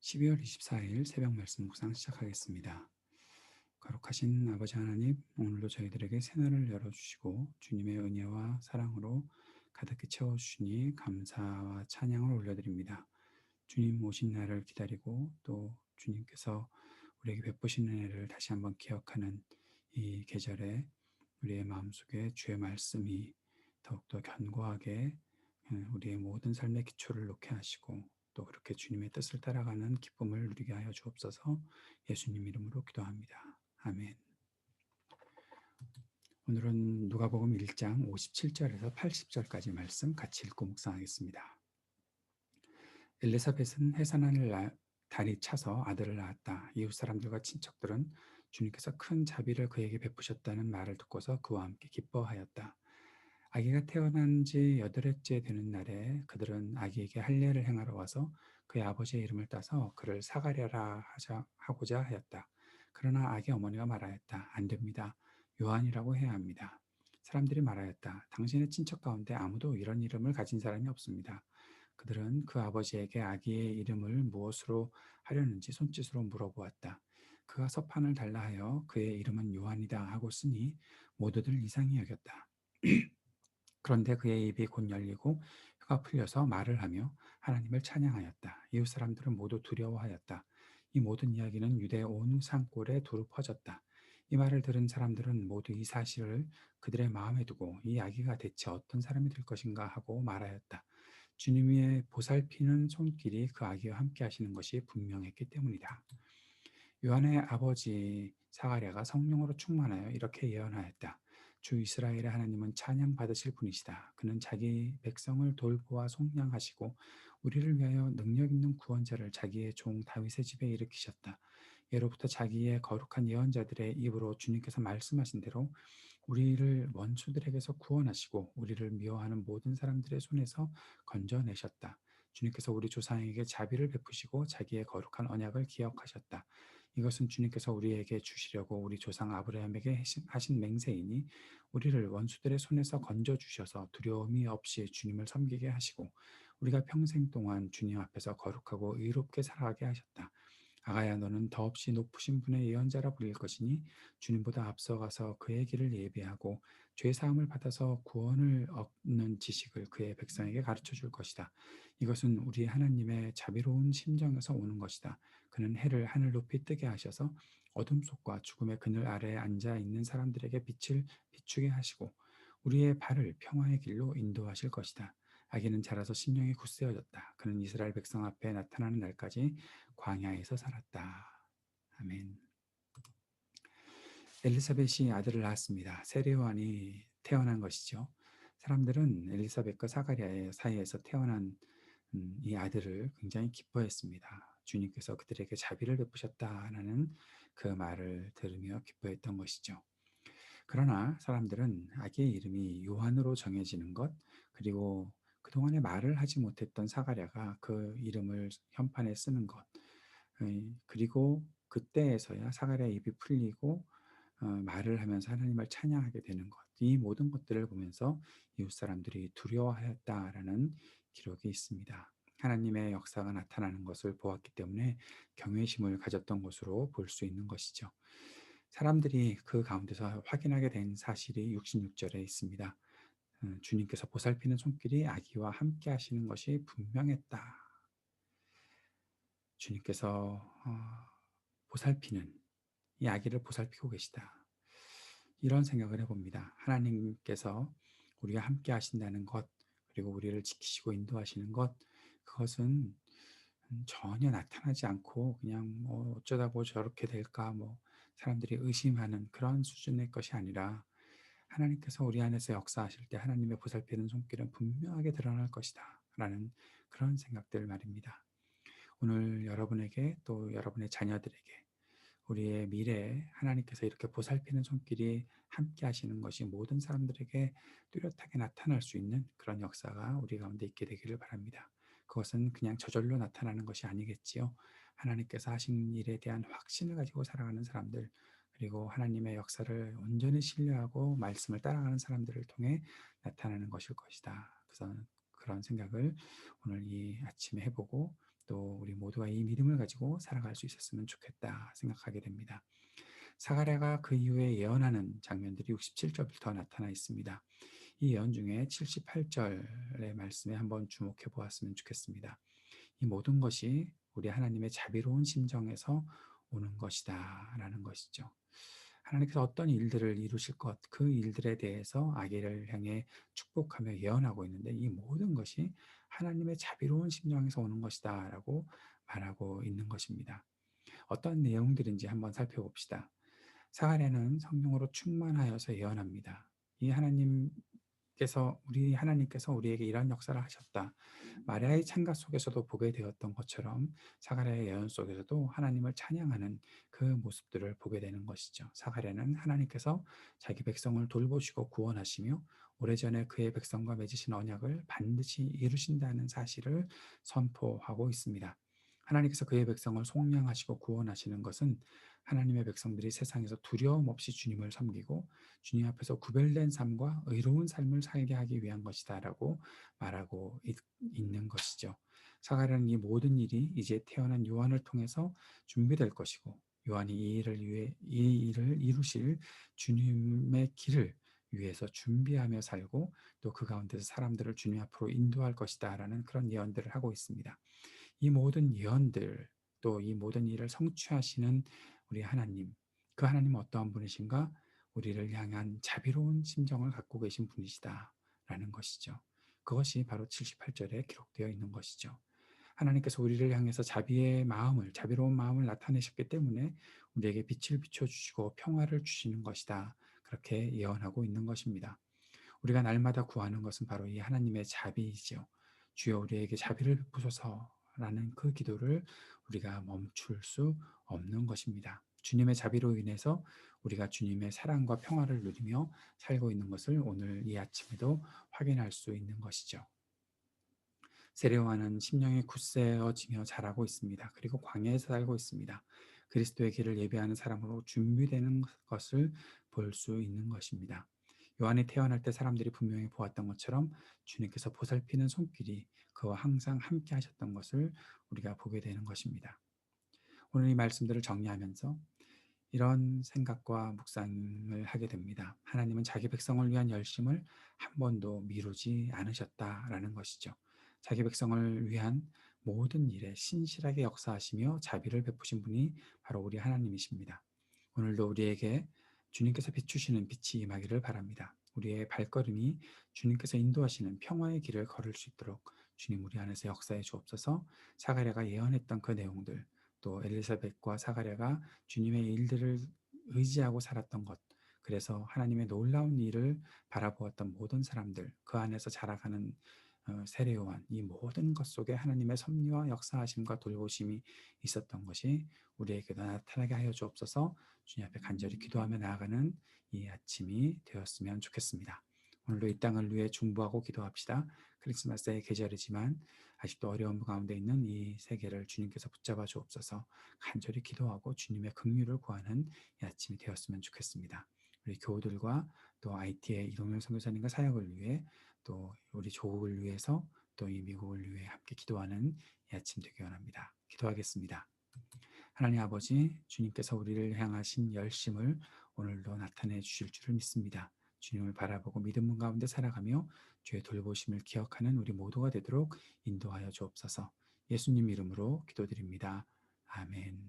12월 24일 새벽 말씀 묵상 시작하겠습니다. 거룩하신 아버지 하나님, 오늘도 저희들에게 새날을 열어주시고 주님의 은혜와 사랑으로 가득히 채워주시니 감사와 찬양을 올려드립니다. 주님 오신 날을 기다리고 또 주님께서 우리에게 베푸신 은혜를 다시 한번 기억하는 이 계절에 우리의 마음속에 주의 말씀이 더욱더 견고하게 우리의 모든 삶의 기초를 놓게 하시고 또 그렇게 주님의 뜻을 따라가는 기쁨을 누리게 하여 주옵소서. 예수님 이름으로 기도합니다. 아멘. 오늘은 누가복음 1장 57절에서 80절까지 말씀 같이 읽고 묵상하겠습니다. 엘리사벳은 해산하는 달이 차서 아들을 낳았다. 이웃 사람들과 친척들은 주님께서 큰 자비를 그에게 베푸셨다는 말을 듣고서 그와 함께 기뻐하였다. 아기가 태어난 지 8회째 되는 날에 그들은 아기에게 할례를 행하러 와서 그의 아버지의 이름을 따서 그를 사가랴라 하고자 하였다. 그러나 아기 어머니가 말하였다. 안 됩니다. 요한이라고 해야 합니다. 사람들이 말하였다. 당신의 친척 가운데 아무도 이런 이름을 가진 사람이 없습니다. 그들은 그 아버지에게 아기의 이름을 무엇으로 하려는지 손짓으로 물어보았다. 그가 서판을 달라 하여 그의 이름은 요한이다 하고 쓰니 모두들 이상히 여겼다. 그런데 그의 입이 곧 열리고 혀가 풀려서 말을 하며 하나님을 찬양하였다. 이웃 사람들은 모두 두려워하였다. 이 모든 이야기는 유대 온 산골에 두루 퍼졌다. 이 말을 들은 사람들은 모두 이 사실을 그들의 마음에 두고 이 아기가 대체 어떤 사람이 될 것인가 하고 말하였다. 주님의 보살피는 손길이 그 아기와 함께 하시는 것이 분명했기 때문이다. 요한의 아버지 사가랴가 성령으로 충만하여 이렇게 예언하였다. 주 이스라엘의 하나님은 찬양 받으실 분이시다. 그는 자기 백성을 돌보아 속량하시고 우리를 위하여 능력 있는 구원자를 자기의 종 다윗의 집에 일으키셨다. 예로부터 자기의 거룩한 예언자들의 입으로 주님께서 말씀하신 대로 우리를 원수들에게서 구원하시고 우리를 미워하는 모든 사람들의 손에서 건져내셨다. 주님께서 우리 조상에게 자비를 베푸시고 자기의 거룩한 언약을 기억하셨다. 이것은 주님께서 우리에게 주시려고 우리 조상 아브라함에게 하신 맹세이니 우리를 원수들의 손에서 건져주셔서 두려움이 없이 주님을 섬기게 하시고 우리가 평생 동안 주님 앞에서 거룩하고 의롭게 살아가게 하셨다. 아가야 너는 더없이 높으신 분의 예언자라 불릴 것이니 주님보다 앞서가서 그의 길을 예비하고 죄 사함을 받아서 구원을 얻는 지식을 그의 백성에게 가르쳐 줄 것이다. 이것은 우리 하나님의 자비로운 심정에서 오는 것이다. 그는 해를 하늘 높이 뜨게 하셔서 어둠 속과 죽음의 그늘 아래에 앉아 있는 사람들에게 빛을 비추게 하시고 우리의 발을 평화의 길로 인도하실 것이다. 아기는 자라서 심령이 굳세어졌다. 그는 이스라엘 백성 앞에 나타나는 날까지 광야에서 살았다. 아멘. 엘리사벳이 아들을 낳았습니다. 세례요한이 태어난 것이죠. 사람들은 엘리사벳과 사가랴의 사이에서 태어난 이 아들을 굉장히 기뻐했습니다. 주님께서 그들에게 자비를 베푸셨다라는 그 말을 들으며 기뻐했던 것이죠. 그러나 사람들은 아기의 이름이 요한으로 정해지는 것, 그리고 그동안에 말을 하지 못했던 사가랴가 그 이름을 현판에 쓰는 것, 그리고 그때에서야 사가랴의 입이 풀리고 말을 하면서 하나님을 찬양하게 되는 것, 이 모든 것들을 보면서 이웃 사람들이 두려워하였다라는 기록이 있습니다. 하나님의 역사가 나타나는 것을 보았기 때문에 경외심을 가졌던 것으로 볼 수 있는 것이죠. 사람들이 그 가운데서 확인하게 된 사실이 66절에 있습니다. 주님께서 보살피는 손길이 아기와 함께 하시는 것이 분명했다. 주님께서 보살피는 이 아기를 보살피고 계시다. 이런 생각을 해봅니다. 하나님께서 우리가 함께 하신다는 것, 그리고 우리를 지키시고 인도하시는 것, 그것은 전혀 나타나지 않고 그냥 뭐 어쩌다 뭐 저렇게 될까 뭐 사람들이 의심하는 그런 수준의 것이 아니라 하나님께서 우리 안에서 역사하실 때 하나님의 보살피는 손길은 분명하게 드러날 것이다 라는 그런 생각들 말입니다. 오늘 여러분에게 또 여러분의 자녀들에게 우리의 미래에 하나님께서 이렇게 보살피는 손길이 함께 하시는 것이 모든 사람들에게 뚜렷하게 나타날 수 있는 그런 역사가 우리 가운데 있게 되기를 바랍니다. 그것은 그냥 저절로 나타나는 것이 아니겠지요. 하나님께서 하신 일에 대한 확신을 가지고 살아가는 사람들, 그리고 하나님의 역사를 온전히 신뢰하고 말씀을 따라가는 사람들을 통해 나타나는 것일 것이다. 그래서 그런 생각을 오늘 이 아침에 해보고 또 우리 모두 모두가 이 믿음을 가지고 살아갈 수 있었으면 좋겠다 생각하게 됩니다. 사가랴가 그 이후에 예언하는 장면들이 67절부터 나타나 있습니다. 이 예언 중에 78절의 말씀에 한번 주목해 보았으면 좋겠습니다. 이 모든 것이 우리 하나님의 자비로운 심정에서 오는 것이다 라는 것이죠. 하나님께서 어떤 일들을 이루실 것, 그 일들에 대해서 아기를 향해 축복하며 예언하고 있는데 이 모든 것이 하나님의 자비로운 심정에서 오는 것이다 라고 말하고 있는 것입니다. 어떤 내용들인지 한번 살펴봅시다. 사가랴는 성령으로 충만하여서 예언합니다. 이 우리 하나님께서 우리에게 이런 역사를 하셨다. 마리아의 창가 속에서도 보게 되었던 것처럼 사가랴의 예언 속에서도 하나님을 찬양하는 그 모습들을 보게 되는 것이죠. 사가랴는 하나님께서 자기 백성을 돌보시고 구원하시며 오래전에 그의 백성과 맺으신 언약을 반드시 이루신다는 사실을 선포하고 있습니다. 하나님께서 그의 백성을 속량하시고 구원하시는 것은 하나님의 백성들이 세상에서 두려움 없이 주님을 섬기고 주님 앞에서 구별된 삶과 의로운 삶을 살게 하기 위한 것이다라고 말하고 있는 것이죠. 사가랴는 이 모든 일이 이제 태어난 요한을 통해서 준비될 것이고 요한이 이 일을 이루실 주님의 길을 위해서 준비하며 살고 또 그 가운데서 사람들을 주님 앞으로 인도할 것이다라는 그런 예언들을 하고 있습니다. 이 모든 예언들 또 이 모든 일을 성취하시는 우리 하나님, 그 하나님은 어떠한 분이신가? 우리를 향한 자비로운 심정을 갖고 계신 분이시다라는 것이죠. 그것이 바로 78절에 기록되어 있는 것이죠. 하나님께서 우리를 향해서 자비로운 마음을 나타내셨기 때문에 우리에게 빛을 비춰주시고 평화를 주시는 것이다. 그렇게 예언하고 있는 것입니다. 우리가 날마다 구하는 것은 바로 이 하나님의 자비이지요. 주여 우리에게 자비를 베푸소서라는 그 기도를 우리가 멈출 수 없는 것입니다. 주님의 자비로 인해서 우리가 주님의 사랑과 평화를 누리며 살고 있는 것을 오늘 이 아침에도 확인할 수 있는 것이죠. 세례요한은 심령이 굳세어지며 자라고 있습니다. 그리고 광야에서 살고 있습니다. 그리스도의 길을 예배하는 사람으로 준비되는 것을 볼 수 있는 것입니다. 요한이 태어날 때 사람들이 분명히 보았던 것처럼 주님께서 보살피는 손길이 그와 항상 함께 하셨던 것을 우리가 보게 되는 것입니다. 오늘 이 말씀들을 정리하면서 이런 생각과 묵상을 하게 됩니다. 하나님은 자기 백성을 위한 열심을 한 번도 미루지 않으셨다라는 것이죠. 자기 백성을 위한 모든 일에 신실하게 역사하시며 자비를 베푸신 분이 바로 우리 하나님이십니다. 오늘도 우리에게 주님께서 비추시는 빛이 임하기를 바랍니다. 우리의 발걸음이 주님께서 인도하시는 평화의 길을 걸을 수 있도록 주님 우리 안에서 역사해 주옵소서. 사가랴가 예언했던 그 내용들, 또 엘리사벳과 사가랴가 주님의 일들을 의지하고 살았던 것, 그래서 하나님의 놀라운 일을 바라보았던 모든 사람들, 그 안에서 자라가는 세례 요한, 이 모든 것 속에 하나님의 섭리와 역사하심과 돌보심이 있었던 것이 우리에게도 나타나게 하여 주옵소서. 주님 앞에 간절히 기도하며 나아가는 이 아침이 되었으면 좋겠습니다. 오늘도 이 땅을 위해 중보하고 기도합시다. 크리스마스의 계절이지만 아직도 어려움 가운데 있는 이 세계를 주님께서 붙잡아 주옵소서. 간절히 기도하고 주님의 긍휼을 구하는 이 아침이 되었으면 좋겠습니다. 우리 교우들과 또 IT의 이동열 선교사님과 사역을 위해 또 우리 조국을 위해서 또 이 미국을 위해 함께 기도하는 이 아침 되기 원합니다. 기도하겠습니다. 하나님 아버지, 주님께서 우리를 향하신 열심을 오늘도 나타내 주실 줄을 믿습니다. 주님을 바라보고 믿음 가운데 살아가며 주의 돌보심을 기억하는 우리 모두가 되도록 인도하여 주옵소서. 예수님 이름으로 기도드립니다. 아멘.